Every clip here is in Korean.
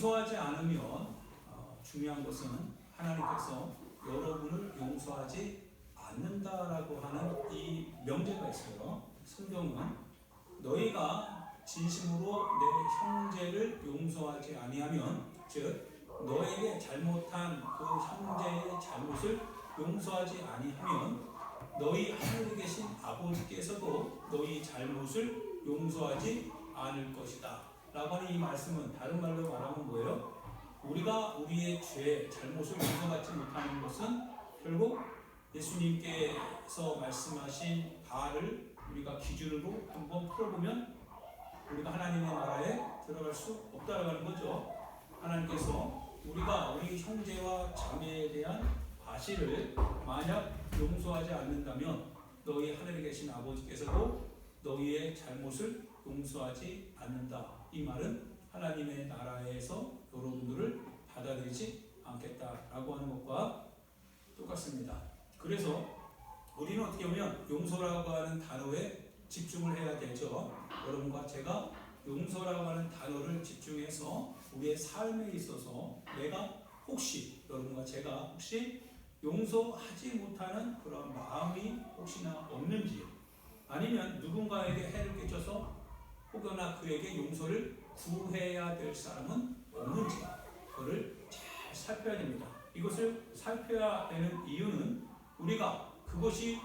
용서하지 않으면 중요한 것은 하나님께서 여러분을 용서하지 않는다라고 하는 이 명제가 있어요. 성경은 너희가 진심으로 내 형제를 용서하지 아니하면, 즉 너에게 잘못한 그 형제의 잘못을 용서하지 아니하면 너희 하늘에 계신 아버지께서도 너희 잘못을 용서하지 않을 것이다 라고 하는 이 말씀은 다른 말로 말하면 뭐예요? 우리가 우리의 죄, 잘못을 용서받지 못하는 것은 결국 예수님께서 말씀하신 바를 우리가 기준으로 한번 풀어보면 우리가 하나님의 나라에 들어갈 수 없다라고 하는 거죠. 하나님께서 우리가 우리 형제와 자매에 대한 과실을 만약 용서하지 않는다면 너희 하늘에 계신 아버지께서도 너희의 잘못을 용서하지 않는다. 이 말은 하나님의 나라에서 여러분들을 받아들이지 않겠다라고 하는 것과 똑같습니다. 그래서 우리는 어떻게 보면 용서라고 하는 단어에 집중을 해야 되죠. 여러분과 제가 용서라고 하는 단어를 집중해서 우리의 삶에 있어서 내가 혹시, 여러분과 제가 혹시 용서하지 못하는 그런 마음이 혹시나 없는지, 아니면 누군가에게 해를 끼쳐서 혹여나 그에게 용서를 구해야 될 사람은 없는지 그거를 잘 살펴야 됩니다. 이것을 살펴야 되는 이유는 우리가 그것이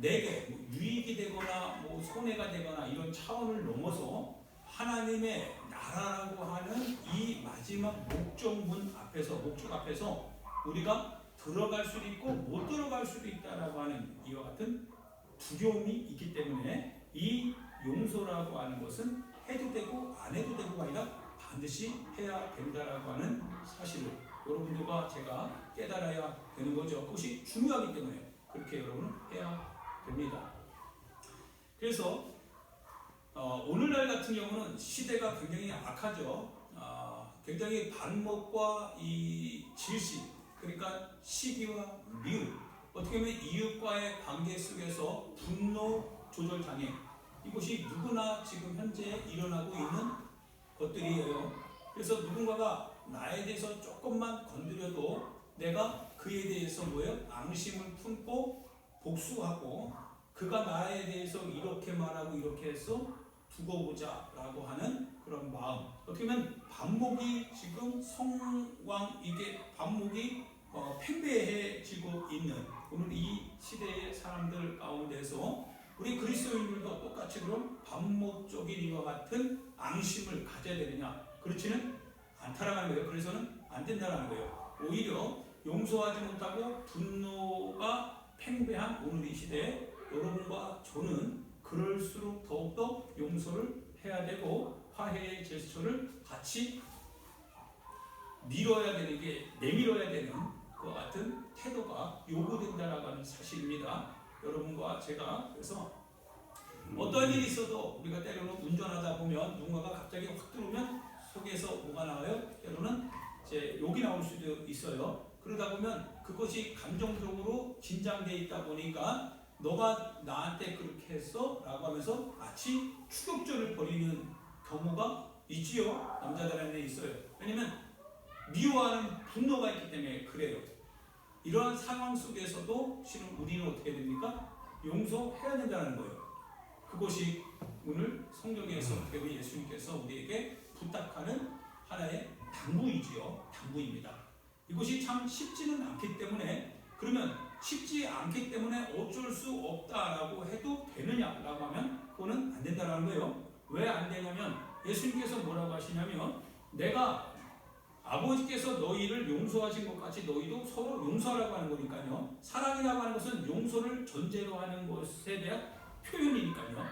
내게 유익이 되거나 손해가 되거나 이런 차원을 넘어서 하나님의 나라라고 하는 이 마지막 목적 앞에서 우리가 들어갈 수도 있고 못 들어갈 수도 있다라고 하는 이와 같은 두려움이 있기 때문에 이 용서라고 하는 것은 해도 되고 안 해도 되고가 아니라 반드시 해야 된다라고 하는 사실을 여러분들과 제가 깨달아야 되는 거죠. 그것이 중요하기 때문에 그렇게 여러분은 해야 됩니다. 그래서 오늘날 같은 경우는 시대가 굉장히 악하죠. 굉장히 반목과 이 질시, 그러니까 시기와 미움, 어떻게 보면 이웃과의 관계 속에서 분노 조절 장애, 이것이 누구나 지금 현재 일어나고 있는 것들이에요. 그래서 누군가가 나에 대해서 조금만 건드려도 내가 그에 대해서 앙심을 품고 복수하고, 그가 나에 대해서 이렇게 말하고 이렇게 해서 두고 보자 라고 하는 그런 마음, 어떻게 보면 반목이 지금 이게 반목이 팽배해지고 있는 오늘 이 시대의 사람들 가운데서 우리 그리스도인들도 똑같이 그런 반목적인 이와 같은 앙심을 가져야 되느냐? 그렇지는 않다라는 거예요. 그래서는 안 된다는 거예요. 오히려 용서하지 못하고 분노가 팽배한 오늘 이 시대에 여러분과 저는 그럴수록 더욱더 용서를 해야 되고 화해의 제스처를 같이 내밀어야 되는 그 같은 태도가 요구된다라고 하는 사실입니다. 여러분과 제가 그래서 어떤 일이 있어도 우리가 때로는 운전하다 보면 누군가가 갑자기 확 들어오면 속에서 뭐가 나와요? 때로는 이제 욕이 나올 수도 있어요. 그러다 보면 그것이 감정적으로 긴장되어 있다 보니까 너가 나한테 그렇게 했어? 라고 하면서 마치 추격전을 벌이는 경우가 있지요. 남자들한테 있어요. 왜냐면 미워하는 분노가 있기 때문에 그래요. 이러한 상황 속에서도 실은 우리는 어떻게 됩니까? 용서해야 된다는 거예요. 그것이 오늘 성경에서 어떻게 보면 예수님께서 우리에게 부탁하는 하나의 당부이지요. 당부입니다. 이것이 참 쉽지는 않기 때문에, 그러면 쉽지 않기 때문에 어쩔 수 없다라고 해도 되느냐라고 하면 그거는 안 된다는 거예요. 왜 안 되냐면 예수님께서 뭐라고 하시냐면, 내가 아버지께서 너희를 용서하신 것 같이 너희도 서로 용서하라고 하는 거니까요. 사랑이라고 하는 것은 용서를 전제로 하는 것에 대한 표현이니까요.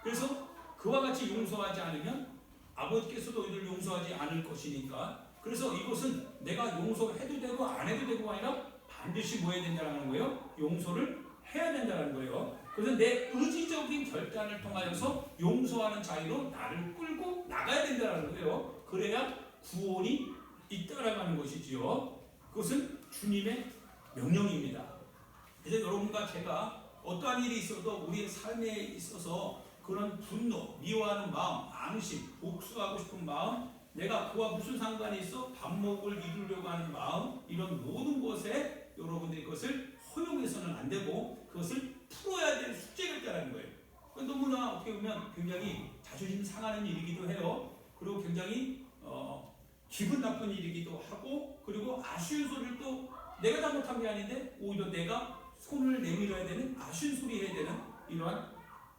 그래서 그와 같이 용서하지 않으면 아버지께서 너희를 용서하지 않을 것이니까, 그래서 이것은 내가 용서해도 되고 안 해도 되고가 아니라 반드시 뭐 해야 된다는 거예요? 용서를 해야 된다는 거예요. 그래서 내 의지적인 결단을 통하여서 용서하는 자리로 나를 끌고 나가야 된다는 거예요. 그래야 구원이 있다라는 것이지요. 그것은 주님의 명령입니다. 그래서 여러분과 제가 어떠한 일이 있어도 우리의 삶에 있어서 그런 분노, 미워하는 마음, 앙심, 복수하고 싶은 마음, 내가 그와 무슨 상관이 있어? 밥먹을 이루려고 하는 마음, 이런 모든 것에 여러분들이 그것을 허용해서는 안 되고 그것을 풀어야 될 숙제가 있다는 거예요. 너무나 어떻게 보면 굉장히 자존심 상하는 일이기도 해요. 그리고 굉장히 기분 나쁜 일이기도 하고, 그리고 아쉬운 소리를 또 내가 잘못한 게 아닌데 오히려 내가 손을 내밀어야 되는, 아쉬운 소리 해야 되는 이러한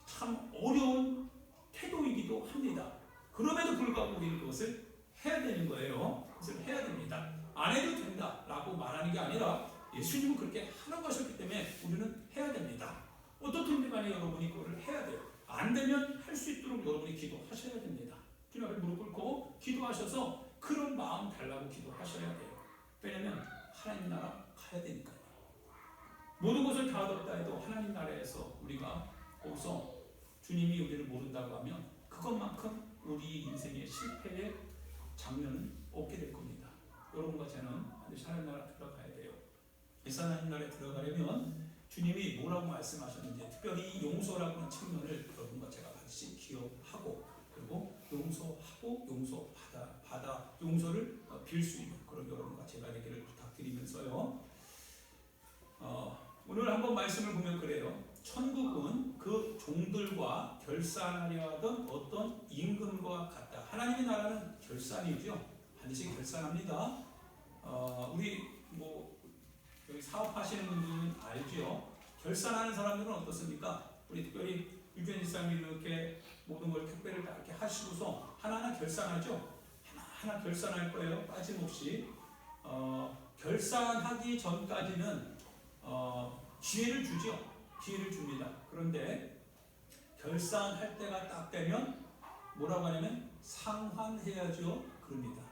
참 어려운 태도이기도 합니다. 그럼에도 불구하고 우리는 그것을 해야 되는 거예요. 그것을 해야 됩니다. 안 해도 된다라고 말하는 게 아니라 예수님은 그렇게 하라고 하셨기 때문에 우리는 해야 됩니다. 어떻든 간에 여러분이 그거를 해야 돼요. 안 되면 할 수 있도록 여러분이 기도하셔야 됩니다. 주님 앞에 무릎 꿇고 기도하셔서 그런 마음 달라고 기도하셔야 돼요. 왜냐면 하나님 나라 가야 되니까요. 모든 것을 다 얻었다 해도 하나님 나라에서 우리가 거기서 주님이 우리를 모른다고 하면 그것만큼 우리 인생의 실패의 장면은 없게 될 겁니다. 여러분과 저는 반드시 하나님 나라 들어가야 돼요. 그래서 하나님 나라에 들어가려면 주님이 뭐라고 말씀하셨는지, 특별히 용서라고 하는 측면을 여러분과 제가 반드시 기억하고, 그리고 용서하고 용서받아 용서를 빌 수 있는 그런 여러분과 제가 되기를 부탁드리면서요. 오늘 한번 말씀을 보면 그래요. 천국은 그 종들과 결산하려 하던 어떤 임금과 같다. 하나님의 나라는 결산이죠. 반드시 결산합니다. 우리 여기 사업하시는 분들은 알죠. 결산하는 사람들은 어떻습니까? 우리 특별히 유견 지사님이 이렇게 모든 걸 택배를 다 이렇게 하시고서 하나하나 결산하죠. 하나하나 결산할 거예요. 빠짐없이. 결산하기 전까지는 기회를 주죠. 기회를 줍니다. 그런데 결산할 때가 딱 되면 뭐라고 하냐면 상환해야죠. 그럽니다.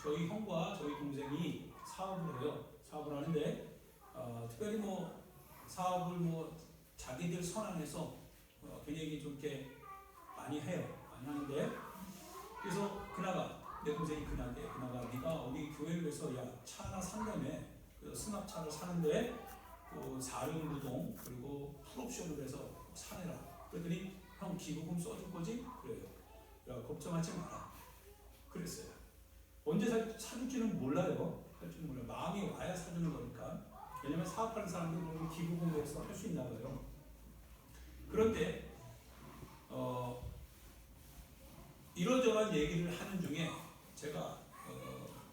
저희 형과 저희 동생이 사업을 해요. 사업을 하는데 특별히 사업을 자기들 선안에서 굉장히 좀 이렇게 많이 해요. 많이 하는데, 그래서 내 동생이 그나가 네가 우리 교회를 위해서 차 하나 산다며, 승합차를 사는데 4륜구동 그리고 풀옵션으로 해서 사내라. 그랬더니 형 기부금 써줄 거지? 그래요. 야 걱정하지 마라. 그랬어요. 언제 사줄지는 몰라요. 사줄지는 몰라요. 마음이 와야 사주는 거니까. 왜냐면 사업하는 사람들은 기부금으로 해서 할 수 있나 봐요. 그런데 이런저런 얘기를 하는 중에 제가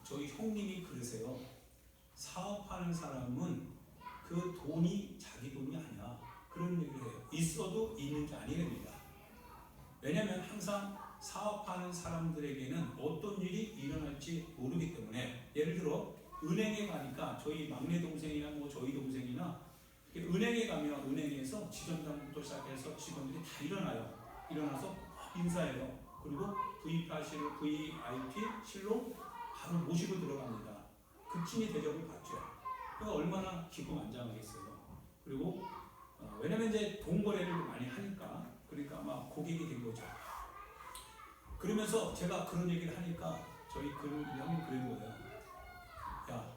저희 형님이 그러세요. 사업하는 사람은 그 돈이 자기 돈이 아니야. 그런 얘기를 해요. 있어도 있는 게 아니랍니다. 왜냐면 항상 사업하는 사람들에게는 어떤 일이 일어날지 모르기 때문에, 예를 들어 은행에 가니까 저희 막내 동생이나 저희 동생이나 은행에 가면 은행에서 지점장부터 시작해서 직원들이 다 일어나서 인사해요. 그리고 VIP실로 바로 모시고 들어갑니다. 극진히 대접을 받죠. 그러니까 얼마나 기고만장하겠어요. 그리고 왜냐면 이제 돈 거래를 많이 하니까, 그러니까 아마 고객이 된 거죠. 그러면서 제가 그런 얘기를 하니까 저희 형님 그런 거예요. 야,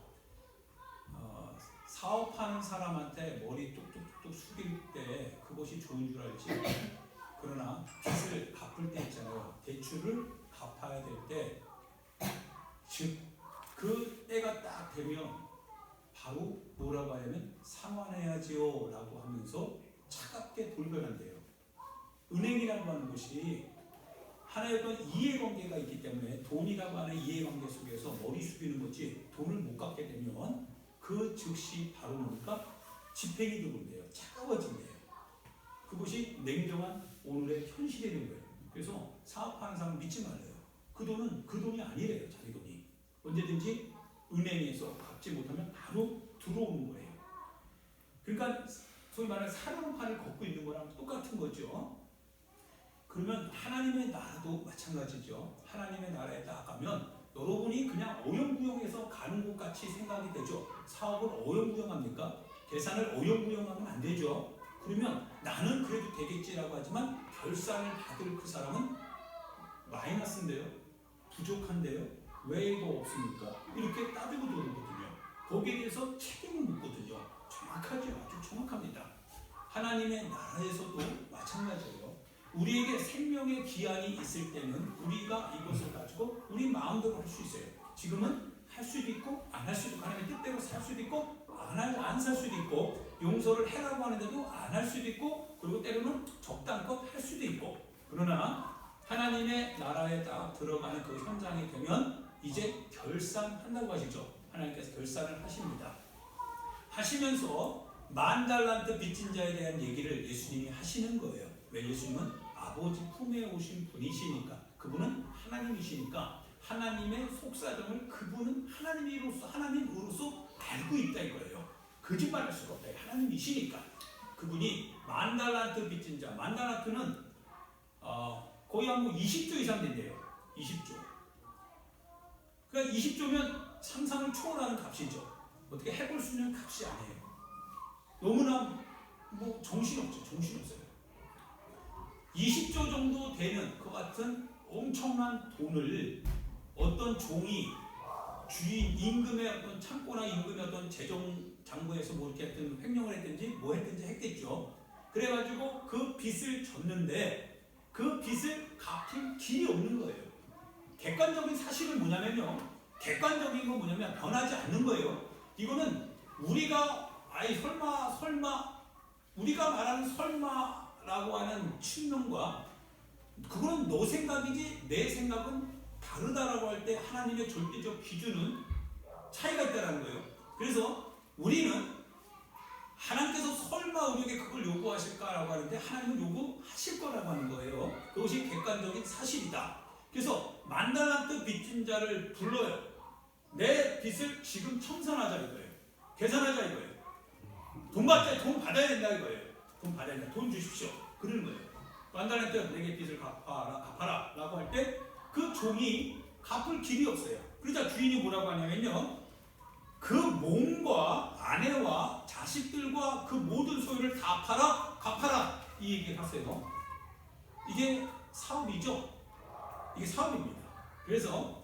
사업하는 사람한테 머리 뚝뚝뚝 숙일 때 그것이 좋은 줄 알지. 그러나 빚을 갚을 때 있잖아요. 대출을 갚아야 될 때, 즉 그 때가 딱 되면 바로 뭐라고 하냐면 상환해야지요 라고 하면서 차갑게 돌변한대요. 은행이라고 하는 것이 하나의 어떤 이해관계가 있기 때문에, 돈이라고 하는 이해관계 속에서 머리 숙이는 거지, 돈을 못 갚게 되면 그 즉시 바로 뭡니까? 집행이 들어온대요. 차가워진대요. 그것이 냉정한 오늘의 현실이 된 거예요. 그래서 사업하는 사람 믿지 말래요. 그 돈은 그 돈이 아니래요. 자기 돈이. 언제든지 은행에서 갚지 못하면 바로 들어오는 거예요. 그러니까 소위 말하는 사령판을 걷고 있는 거랑 똑같은 거죠. 그러면 하나님의 나라도 마찬가지죠. 하나님의 나라에 딱 가면 여러분이 그냥 어영부영해서 가는 것 같이 생각이 되죠. 사업을 어영부영합니까? 계산을 어영부영하면 안 되죠. 그러면 나는 그래도 되겠지라고 하지만 결산을 받을 그 사람은 마이너스인데요. 부족한데요. 왜 이거 없습니까? 이렇게 따지고 들어오거든요. 거기에 대해서 책임을 묻거든요. 정확하죠. 아주 정확합니다. 하나님의 나라에서도 마찬가지예요. 우리에게 생명의 기한이 있을 때는 우리가 이것을 가지고 우리 마음 마음대로 할 수 있어요. 지금은 할 수도 있고 안 할 수도 있고 하나님의 뜻대로 살 수도 있고 안 살 수도 있고 용서를 해라고 하는데도 안 할 수도 있고 그리고 때로는 적당껏 할 수도 있고 그러나 하나님의 나라에 딱 들어가는 그 현장이 되면 이제 결산한다고 하시죠. 하나님께서 결산을 하십니다. 하시면서 10,000달란트 빚진 자에 대한 얘기를 예수님이 하시는 거예요. 왜? 예수님은 아버지 품에 오신 분이시니까 그분은 하나님이시니까 하나님의 속사정을 그분은 하나님으로서 알고 있다 이거예요. 거짓말할 수가 없다. 하나님이시니까 그분이 10,000달란트 빚진 자 10,000달란트는 거의 한 20조 이상 된대요. 20조. 그러니까 20조면 상상을 초월하는 값이죠. 어떻게 해볼 수 있는 값이 아니에요. 너무나 정신없죠. 정신없어요. 20조 정도 되는 그 같은 엄청난 돈을 어떤 종이 주인 임금의 어떤 창고나 임금의 어떤 재정장부에서 이렇게 했든 횡령을 했든지 뭐 했든지 했겠죠. 그래가지고 그 빚을 졌는데 그 빚을 갚을 길이 없는 거예요. 객관적인 사실은 뭐냐면요. 객관적인 건 뭐냐면 변하지 않는 거예요. 이거는 우리가 설마 우리가 말하는 설마라고 하는 측면과 그거는 너 생각이지 내 생각은 다르다라고 할 때 하나님의 절대적 기준은 차이가 있다는 거예요. 그래서 우리는 하나님께서 설마 우리에게 그걸 요구하실까라고 하는데 하나님은 요구하실 거라고 하는 거예요. 그것이 객관적인 사실이다. 그래서 10,000달란트 빚진 자를 불러요. 내 빚을 지금 청산하자 이거예요. 계산하자 이거예요. 돈 받아야 된다 이거예요. 돈 받아야 된다. 돈 주십시오. 그러는 거예요. 10,000달란트 내게 빚을 갚아라 라고 할 때 그 종이 갚을 길이 없어요. 그러자 주인이 뭐라고 하냐면요. 그 몸과 아내와 자식들과 그 모든 소유를 다 갚아라 이 얘기를 하세요. 이게 사업이죠. 이게 사업입니다. 그래서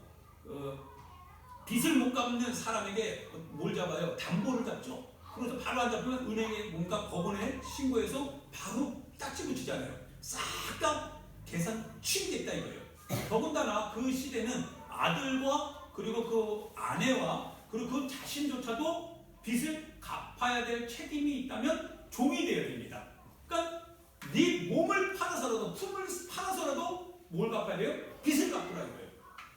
빚을 못 갚는 사람에게 뭘 잡아요? 담보를 잡죠. 그래서 바로 안 잡으면 은행에 뭔가 법원에 신고해서 바로 딱지 붙이잖아요. 싹 다 계산 취임됐다 이거예요. 더군다나 그 시대는 아들과 그리고 그 아내와 그리고 그 자신조차도 빚을 갚아야 될 책임이 있다면 종이 되어야 됩니다. 그러니까 네 몸을 팔아서라도 품을 팔아서라도 뭘 갚아야 돼요? 빚을 갚으라 이거예요.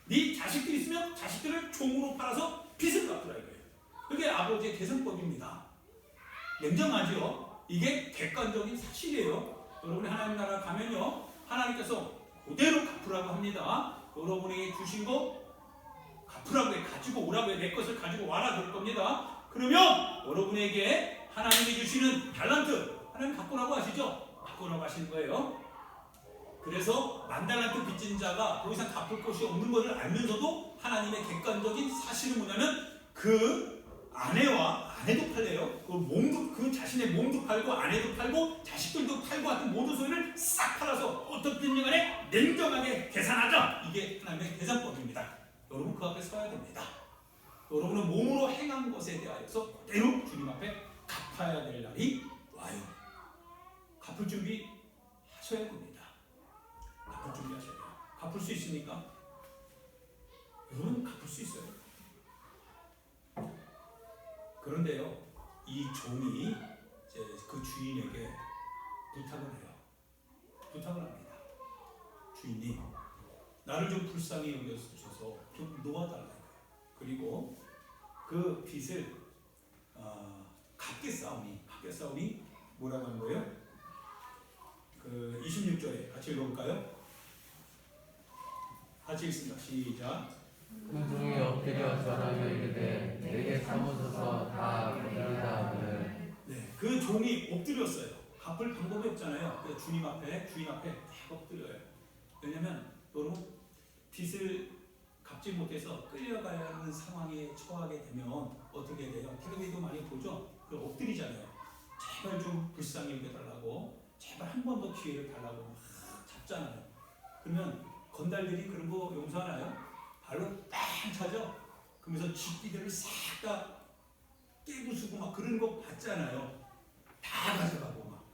네 자식들이 있으면 자식들을 종으로 팔아서 빚을 갚으라 이거예요. 그게 아버지의 계산법입니다. 냉정하죠? 이게 객관적인 사실이에요. 여러분이 하나님 나라 가면요. 하나님께서 그대로 갚으라고 합니다. 여러분에게 주신 거 갚으라고 해. 가지고 오라고 해. 내 것을 가지고 와라 그럴 겁니다. 그러면 여러분에게 하나님이 주시는 달란트 하나님 갖고라고 하시죠? 갖고라고 하시는 거예요. 그래서 10,000달란트 빚진 자가 더 이상 갚을 것이 없는 것을 알면서도 하나님의 객관적인 사실은 뭐냐면 그 아내도 팔래요. 그 자신의 몸도 팔고 아내도 팔고 자식들도 팔고 하여튼 모든 소유를 싹 팔아서 어떻든 간에 냉정하게 계산하자. 이게 하나님의 계산법입니다. 여러분 그 앞에 서야 됩니다. 여러분은 몸으로 행한 것에 대하여서 그대로 주님 앞에 갚아야 될 날이 와요. 갚을 준비 하셔야 됩니다. 갚을 준비 하셔야 돼요. 갚을 수 있습니까? 여러분 갚을 수 있어요. 그런데요, 이 종이 이제 그 주인에게 부탁을 해요. 부탁을 합니다. 주인이 나를 좀 불쌍히 여겨주셔서 좀 놓아달라고요. 그리고 그 빚을 갚게 싸우니 뭐라고 하는 거예요? 그 26절에 같이 읽어볼까요? 같이 읽습니다. 시작. 그 종이 엎드려 절하며 이르되 내게 사무소서 다 갚으리다 하거늘. 네, 그 종이 엎드렸어요. 갚을 방법이 없잖아요. 주인 앞에 딱 엎드려요. 왜냐면 여러분 빚을 갚지 못해서 끌려가야 하는 상황에 처하게 되면 어떻게 돼요? 텔레비도 많이 보죠? 그 엎드리잖아요. 제발 좀 불쌍히 여겨달라고, 제발 한 번 더 기회를 달라고 막 잡잖아요. 그러면 건달들이 그런 거 용서하나요? 발로 딱 차죠? 그러면서 쥐끼들을 싹 다 깨부수고 막 그런 거 봤잖아요. 다 가져가고 막.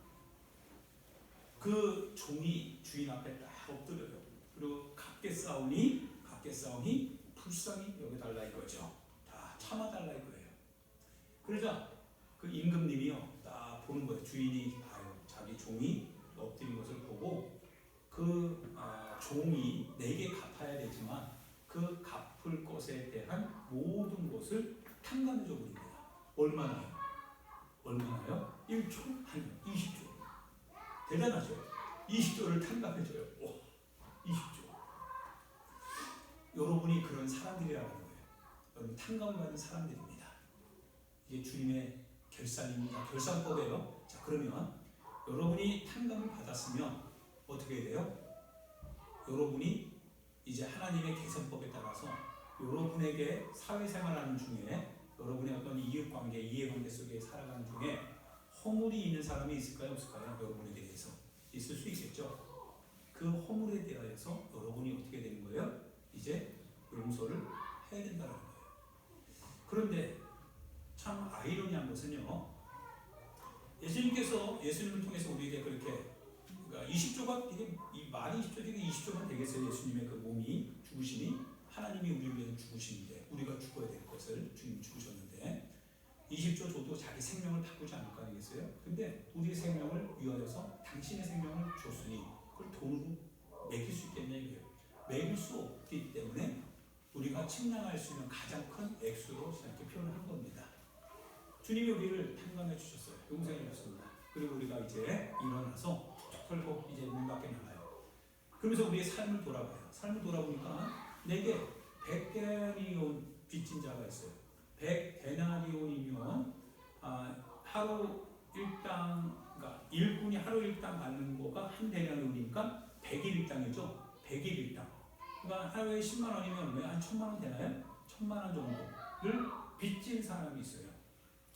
그 종이 주인 앞에 딱 엎드려요. 그리고 갚게 싸우니 임금님이요 딱 보는 거예요. 주인이 봐요. 자기 종이 엎드린 것을 보고 그 종이 내게 갚아야 되지만 그 갚을 것에 대한 모든 것을 탕감해 줘 버립니다. 얼마나요? 1조? 아니요. 20조. 대단하죠? 20조를 탕감해 줘요. 20조. 여러분이 그런 사람들이라는 거예요. 여러분 탕감을 받는 사람들입니다. 이게 주님의 결산입니다. 결산법이에요. 자, 그러면 여러분이 탕감을 받았으면 어떻게 해야 돼요? 여러분이 이제 하나님의 계산법에 따라서 여러분에게 사회생활하는 중에 여러분의 어떤 이웃관계, 이해관계 속에 살아가는 중에 허물이 있는 사람이 있을까요? 없을까요? 여러분에 대해서 있을 수 있겠죠. 그 허물에 대하여서 여러분이 어떻게 되는 거예요? 이제 용서를 해야 된다는 거예요. 그런데 참 아이러니한 것은요. 예수님을 통해서 우리에게 그렇게 그러니까 20조가 이게 이 말이 20조 되게 20조만 되겠어요. 예수님의 그 몸이 죽으심이 하나님이 우리를 위해서 죽으시는데 우리가 죽어야 될 것을 주님이 죽으셨는데 20조 줘도 자기 생명을 바꾸지 않을 거 아니겠어요? 근데 우리의 생명을 위하여서 당신의 생명을 줬으니 그걸 돈으로 매길 수 있겠냐 이거예요. 매길 수 없기 때문에 우리가 측량할 수 있는 가장 큰 액수로 이렇게 표현한 겁니다. 주님이 우리를 탕감해 주셨어요. 용서해 주셨습니다. 그리고 우리가 이제 일어나서 털고 이제 문 밖에 나가요. 그러면서 우리의 삶을 돌아봐요. 삶을 돌아보니까 내게 100데나리온 빚진 자가 있어요. 100데나리온이면 하루 일당, 그러니까 일꾼이 하루 일당 받는 거가 한 데나리온이니까 100일 일당이죠. 100일 일당. 그러니까 하루에 10만 원이면 왜 한 1000만 원 되나요? 1000만 원 정도를 빚진 사람이 있어요.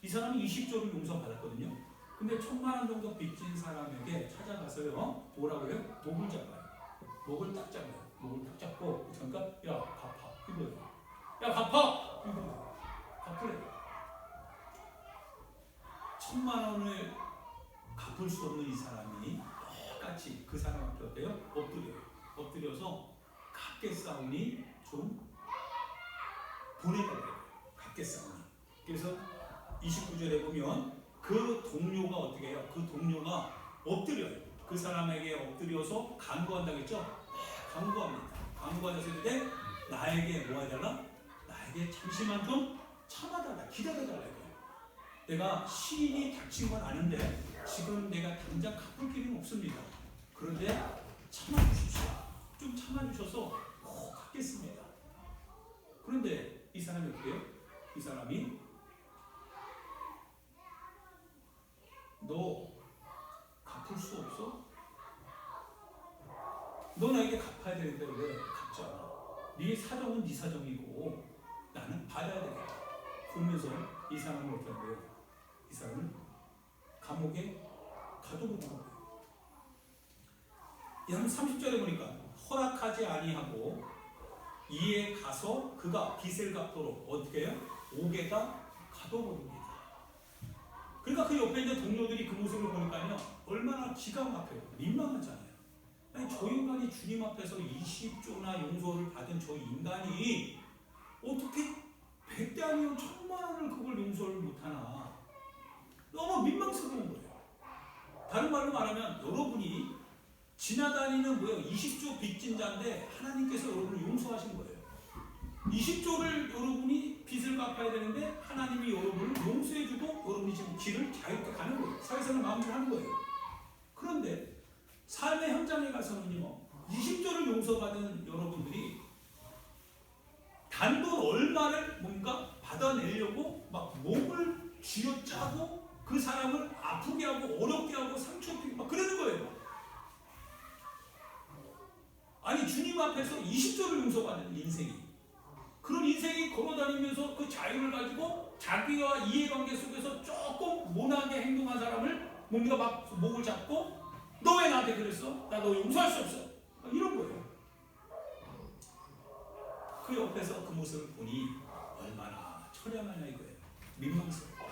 이 사람이 20조를 용서받았거든요. 근데 1000만 원 정도 빚진 사람에게 찾아가서요. 뭐라고요? 목을 잡아요. 목을 딱 잡아요. 목을 딱 잡고 그러니까 야 갚아 이거예요. 야 갚아 이거 갚으래. 1000만 원을 갚을 수 없는 이 사람이 똑같이 그 사람 앞에 어때요? 엎드려서 갚겠사오니 좀 보내달래요. 갚겠사오니. 그래서 29절에 보면 그 동료가 어떻게 해요? 그 동료가 엎드려요. 그 사람에게 엎드려서 간구한다고 했죠? 간구합니다. 간구하셨을 때 나에게 뭐 해달라? 나에게 잠시만 좀 참아달라. 기다려달라 이거예요. 내가 시인이 닥친 건 아는데 지금 내가 당장 갚을 길은 없습니다. 그런데 참아주십시오. 좀 참아주셔서 갚겠습니다. 그런데 이 사람이 어떻게 해요? 이 사람이 너 갚을 수 없어? 너 나에게 갚아야 되는데 왜 갚지 않아? 네 사정은 네 사정이고 나는 받아야 되겠다. 그러면서 이 사람은 어떻게 한 거예요? 이 사람은 감옥에 가둬놓은 거예요. 여러분 30절에 보니까 허락하지 아니하고 이에 가서 그가 빚을 갚도록 어떻게 해요? 옥에다 가둬버립니다. 그러니까 그 옆에 있는 동료들이 그 모습을 보니까요 얼마나 기가 막혀요. 민망하잖아요. 아니 저 인간이 주님 앞에서 20조나 용서를 받은 저 인간이 어떻게 100대 아니면 1000만 원을 그걸 용서를 못하나. 너무 민망스러운 거예요. 다른 말로 말하면 여러분이 지나다니는 20조 빚진 자인데 하나님께서 여러분을 용서하신 거예요. 20조를 여러분이 빚을 갚아야 되는데 하나님이 여러분을 용서해주고 여러분이 지금 길을 자유롭게 가는 거예요. 사회생활 마음대로 하는 거예요. 그런데 삶의 현장에 가서는요 20조를 용서받은 여러분들이 단돈 얼마를 뭔가 받아내려고 막 몸을 쥐어짜고 그 사람을 아프게 하고 어렵게 하고 상처 입히고 막 그러는 거예요. 아니 주님 앞에서 20조를 용서받는 인생이 그런 인생이 걸어다니면서 그 자유를 가지고 자기와 이해관계 속에서 조금 모나게 행동한 사람을 뭔가 막 목을 잡고 너 왜 나한테 그랬어? 나 너 용서할 수 없어. 이런 거예요. 그 옆에서 그 모습을 보니 얼마나 처량하냐 이거예요. 민망스러워.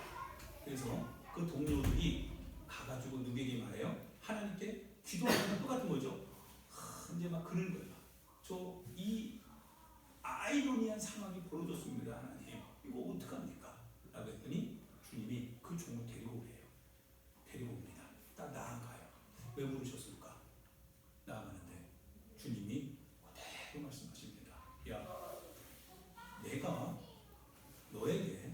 그래서 그 동료들이 가가지고 누구에게 말해요? 하나님께 기도하는 똑같은 거죠. 이제 막 그런 거예요. 저 이 아이러니한 상황이 벌어졌습니다. 하나님 이거 어떡합니까? 라고 했더니 주님이 그 그 종을 데리고 오래요. 데리고 옵니다. 딱 나아가요. 왜 부르셨을까? 나아가는데 주님이 그대로 말씀하십니다. 야, 내가 너에게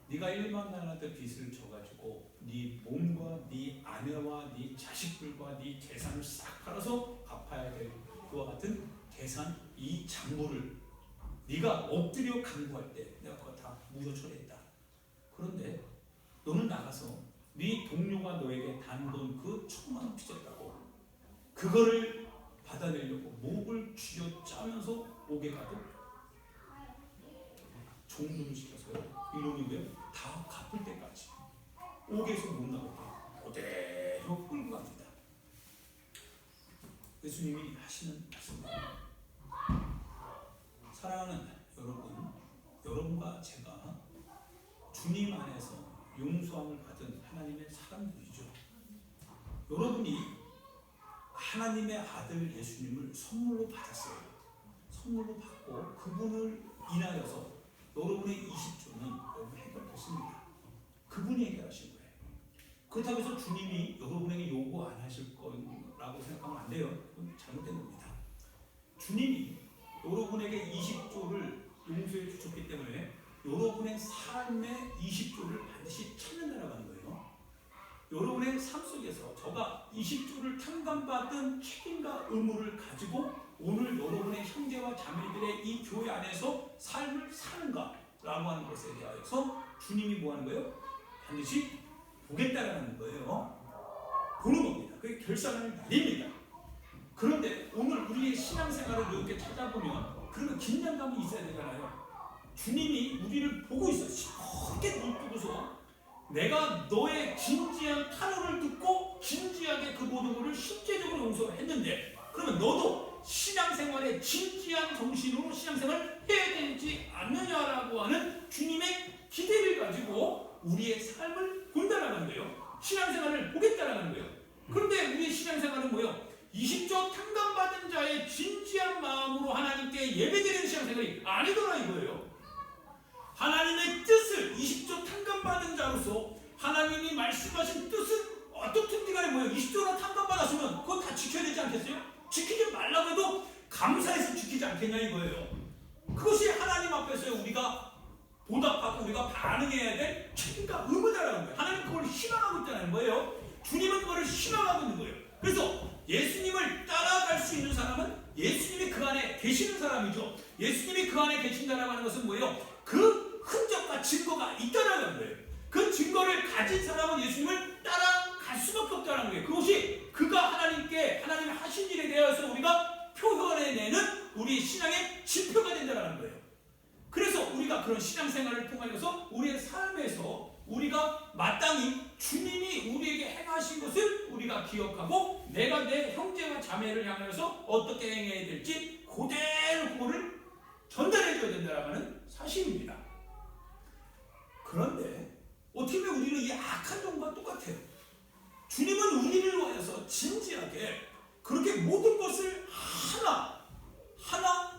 네가 1만 달란트 빚을 져가지고 네 몸과 네 아내와 네 자식들과 네 재산을 싹 팔아서 갚아야 될 그와 같은 재산 이 장부를 네가 엎드려 간구할 때 내가 그거 다 무효 처리했다. 그런데 너는 나가서 네 동료가 너에게 단돈 그 1,000만 원 빚졌다고 그거를 받아내려고 목을 쥐어짜면서 옥에 가도 종들을 시켜서요. 이놈이 왜? 다 갚을 때까지 옥에서 못 나오게 그대로 끌고 갑니다. 예수님이 하시는 말씀입니다. 사랑하는 여러분, 여러분과 제가 주님 안에서 용서함을 받은 하나님의 사람들이죠. 여러분이 하나님의 아들 예수님을 선물로 받았어요. 선물로 받고 그분을 인하여서 여러분의 20조는 여러분 해결했습니다. 그분이 해결하신 거예요. 그렇다고 해서 주님이 여러분에게 요구 안 하실 거라고 생각하면 안 돼요. 그건 잘못된 겁니다. 주님이 여러분에게 20조를 용서해 주셨기 때문에 여러분의 삶의 20조를 반드시 찾는다라는 거예요. 여러분의 삶 속에서 저가 20조를 탕감받은 책임과 의무를 가지고 오늘 여러분의 형제와 자매들의 이 교회 안에서 삶을 사는가라고 하는 것에 대하여서 주님이 뭐 하는 거예요? 반드시 보겠다라는 거예요. 보는 겁니다. 그게 결산을 날립니다. 그런데 오늘 우리의 신앙생활을 이렇게 찾아보면 그러면 긴장감이 있어야 되잖아요. 주님이 우리를 보고 있어. 시커멓게 눈 뜨고서 내가 너의 진지한 탄원을 듣고 진지하게 그 모든 것을 실제적으로 용서했는데 그러면 너도 신앙생활에 진지한 정신으로 신앙생활을 해야 되지 않느냐라고 하는 주님의 기대를 가지고 우리의 삶을 본다라는 거예요. 신앙생활을 보겠다라는 거예요. 그런데 우리의 신앙생활은 뭐예요? 20조 탕감받은 자의 진지한 마음으로 하나님께 예배드리는 신앙생활이 아니더라 이거예요. 하나님의 뜻을 20조 탕감받은 자로서 하나님이 말씀하신 뜻은 어떻든 간에 뭐예요? 20조나 탕감받았으면 그거 다 지켜야 되지 않겠어요? 지키지 말라고 해도 감사해서 지키지 않겠냐 이거예요. 그것이 하나님 앞에서 우리가 보답하고 우리가 반응해야 될 책임과 의무다라는 거예요. 하나님 그걸 희망하고 있다는 거예요. 주님은 그걸 희망하고 있는 거예요. 그래서 예수님을 따라갈 수 있는 사람은 예수님이 그 안에 계시는 사람이죠. 예수님이 그 안에 계신다라고 하는 것은 뭐예요? 그 흔적과 증거가 있다라는 거예요. 그 증거를 가진 사람은 예수님을 따라갈 수밖에 없다는 거예요. 그것이 그가 하나님께 하나님이 하신 일에 대해서 우리가 표현해내는 우리 신앙의 지표가 된다는 거예요. 그래서 우리가 그런 신앙생활을 통하여서 우리의 삶에서 우리가 마땅히 주님이 우리에게 행하신 것을 우리가 기억하고 내가 내 형제와 자매를 향해서 어떻게 행해야 될지 그대로 그거를 전달해줘야 된다는 사실입니다. 그런데 어떻게 보면 우리는 이 악한 종과 똑같아요. 주님은 우리를 위해서 진지하게 그렇게 모든 것을 하나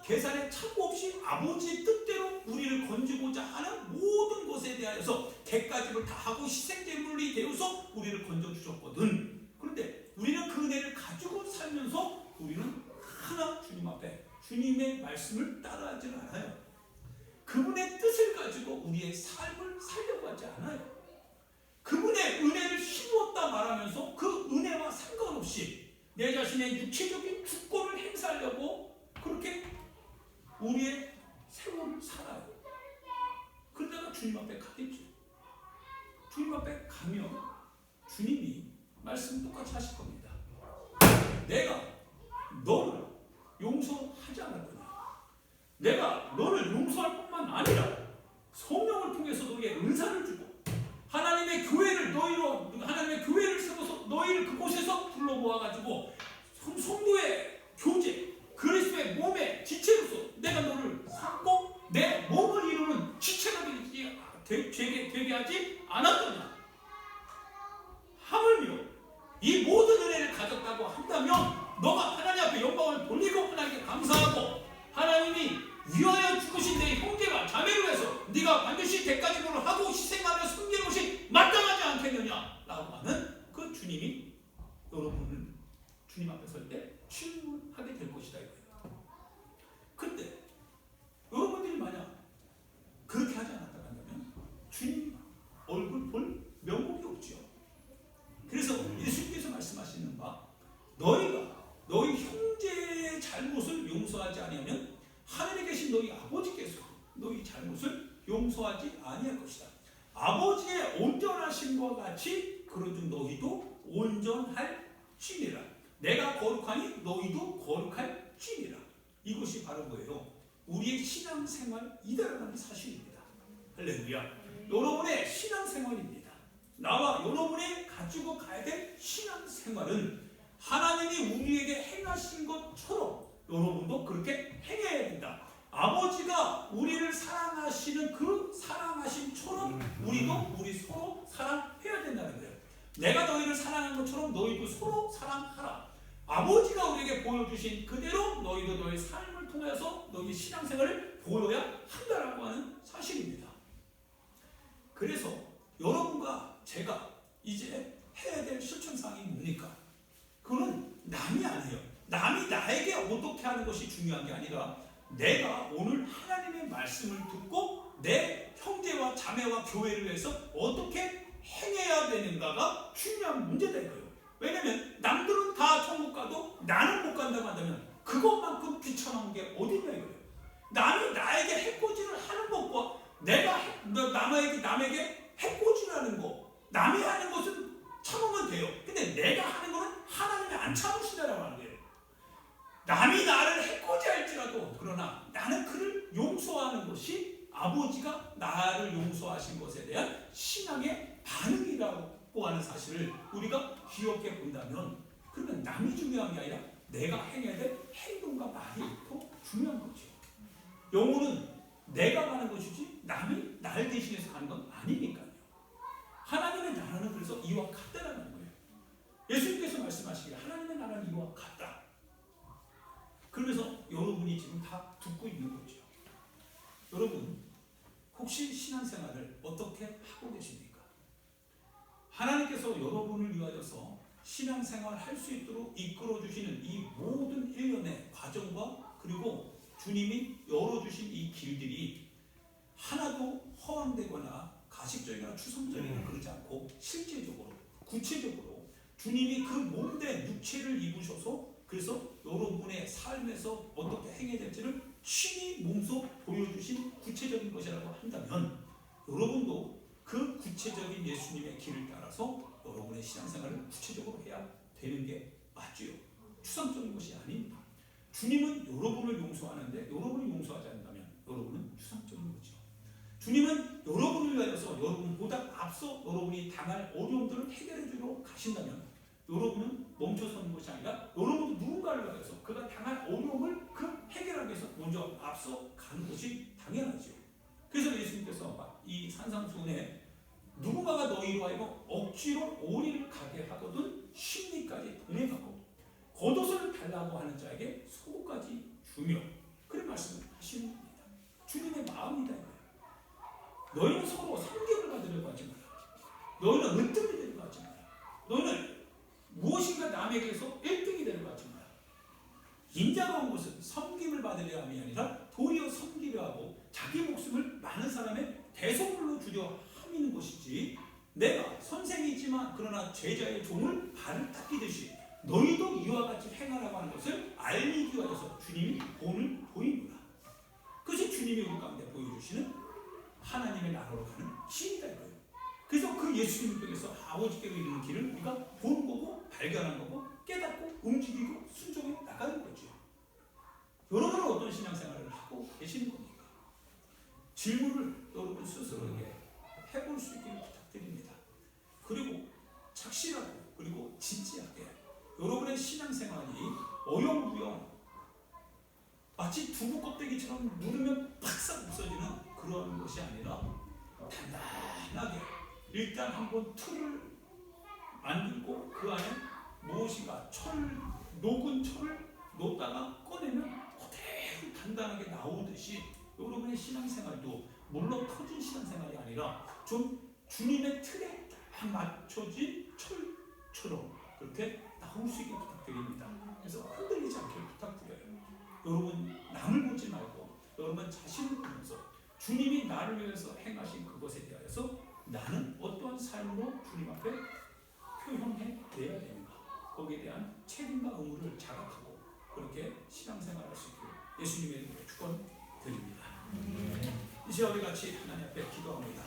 계산에 착오 없이 아버지의 뜻대로 우리를 건지고자 하는 모든 것에 대하여서 대가집을 다 하고 희생제물이 되어서 우리를 건져주셨거든. 그런데 우리는 그 은혜를 가지고 살면서 우리는 하나 주님 앞에 주님의 말씀을 따라하지 않아요. 그분의 뜻을 가지고 우리의 삶을 살려고 하지 않아요. 그분의 은혜를 힘입었다 말하면서 그 은혜와 상관없이 내 자신의 육체적인 주권을 행사하려고 그렇게 우리의 생활을 살아요. 그러다가 주님 앞에 가겠죠. 주님 앞에 가면 주님이 말씀 똑같이 하실 겁니다. 내가 너를 용서하지 않았더니 내가 너를 용서할 뿐만 아니라 성령을 통해서 너에게 은사를 주고 하나님의 교회를 세워서 너희를 그곳에서 불러 모아가지고 성도의 교제 그리스도의 몸의 지체로서 내가 너를 삼고 내 몸을 이루는 지체가 되게 하지 않았더냐. 하물며 이 모든 은혜를 가졌다고 한다면 너가 하나님 앞에 영광을 돌리고 하나님께 감사하고 하나님이 위하여 죽으신 내 형제와 자매를 위해서 네가 반드시 대가지불을 하고 희생하며 섬기는 것이 마땅하다. 너희 아버지께서 너희 잘못을 용서하지 아니할 것이다. 아버지의 온전하심과 같이 그런즉 너희도 온전할지니라. 내가 거룩하니 너희도 거룩할지니라. 이것이 바로 뭐예요? 우리의 신앙생활이다라는 사실입니다. 할렐루야. 여러분의 신앙생활입니다. 나와 여러분이 가지고 가야 될 신앙생활은 하나님이 우리에게 행하신 것처럼 여러분도 그렇게 행해야 된다. 아버지가 우리를 사랑하시는 그 사랑하심처럼 우리 서로 사랑해야 된다는 거예요. 내가 너희를 사랑한 것처럼 너희도 서로 사랑하라. 아버지가 우리에게 보여주신 그대로 너희도 너희 삶을 통해서 너희 신앙생활을 보여야 한다라고 하는 사실입니다. 그래서 여러분과 제가 이제 해야 될 실천사항이 뭡니까? 그거는 남이 아니에요. 남이 나에게 어떻게 하는 것이 중요한 게 아니라 내가 오늘 하나님의 말씀을 듣고 내 형제와 자매와 교회를 위해서 어떻게 행해야 되는가가 중요한 문제다 이거예요. 왜냐면 남들은 다 천국 가도 나는 못 간다고 한다면 그것만큼 비참한 게 어딨냐 이거예요. 남이 나에게 해코지를 하는 것과 내가 남에게 해코지라는 거, 남이 하는 것은 참으면 돼요. 근데 내가 하는 거는 하나님이 안 참으시다라고 하는 거예요. 남이 나를 해코지할지라도 그러나 나는 그를 용서하는 것이 아버지가 나를 용서하신 것에 대한 신앙의 반응이라고 하는 사실을 우리가 기억해 본다면 그러면 남이 중요한 게 아니라 내가 행해야 될 행동과 말이 더 중요한 거죠. 영혼은 내가 가는 것이지 남이 나를 대신해서 가는 건 아니니까요. 하나님의 나라는 그래서 이와 같다라는 거예요. 예수님께서 말씀하시기를 하나님의 나라는 이와 같다. 그러면서 여러분이 지금 다 듣고 있는 거죠. 여러분 혹시 신앙생활을 어떻게 하고 계십니까? 하나님께서 여러분을 위하여서 신앙생활 할 수 있도록 이끌어주시는 이 모든 일련의 과정과 그리고 주님이 열어주신 이 길들이 하나도 허황되거나 가식적이거나 추상적이거나 그러지 않고 실제적으로 구체적으로 주님이 그 몸된 육체를 입으셔서 그래서 여러분의 삶에서 어떻게 행해야 될지를 친히 몸소 보여주신 구체적인 것이라고 한다면 여러분도 그 구체적인 예수님의 길을 따라서 여러분의 신앙생활을 구체적으로 해야 되는 게 맞지요. 추상적인 것이 아닙니다. 주님은 여러분을 용서하는데 여러분이 용서하지 않는다면 여러분은 추상적인 거죠. 주님은 여러분을 위하여서 여러분보다 앞서 여러분이 당할 어려움들을 해결해 주러 가신다면 여러분은 멈춰서는 것이 아니라 여러분도 누군가를 위해서 그가 당할 어려움을 그 해결하기 위해서 먼저 앞서 가는 것이 당연하죠. 그래서 예수님께서 이 산상수훈에 누군가가 너희로 하여금 억지로 오리를 가게 하거든 심리까지 동행하고 겉옷을 달라고 하는 자에게 속옷까지 주며 그런 말씀을 하시는 겁니다. 주님의 마음이다 이거예요. 너희는 서로 섬김을 받으려고 하지 마라. 너희는 으뜸이 되려고 하지 마라. 너희는 무엇인가 남에게서 1등이 되려고 하지 마라. 인자가 온 것은 섬김을 받으려 함이 아니라 도리어 섬기려 하고 자기 목숨을 많은 사람의 대속물로 주려 함이는 것이지 내가 선생이지만 그러나 제자의 종을 발을 닦이듯이 너희도 이와 같이 행하라고 하는 것을 알리기 위해서 주님이 본을 보이노라. 그것이 주님이 우리 가운데 보여주시는 하나님의 나라로 가는 길이다 이거예요. 그래서 그 예수님 쪽에서 아버지께로 이르는 길을 우리가 보는 거고 발견한 거고 깨닫고 움직이고 순종해 나가는 거죠. 여러분은 어떤 신앙생활을 하고 계시는 겁니까? 질문을 여러분 스스로에게 해볼 수 있기를 부탁드립니다. 그리고 착실하고 그리고 진지하게 여러분의 신앙생활이 어영부영 마치 두부 껍데기처럼 누르면 팍싹 없어지는 그런 것이 아니라 단단하게 일단 한번 틀을 만들고 그 안에 무엇인가 녹은 철을 놓다가 꺼내면 그대로 단단하게 나오듯이 여러분의 신앙생활도 물론 터진 신앙생활이 아니라 좀 주님의 틀에 딱 맞춰진 철처럼 그렇게 나올 수 있게 부탁드립니다. 그래서 흔들리지 않게 부탁드려요. 여러분 남을 보지 말고 여러분 자신을 보면서 주님이 나를 위해서 행하신 그것에 대하여서 나는 어떠한 삶으로 주님 앞에 표현해내야 되는가 거기에 대한 책임과 의무를 자각하고 그렇게 신앙생활할 수 있도록 예수님의 이름으로 축원드립니다. 이제 우리 같이 하나님 앞에 기도합니다.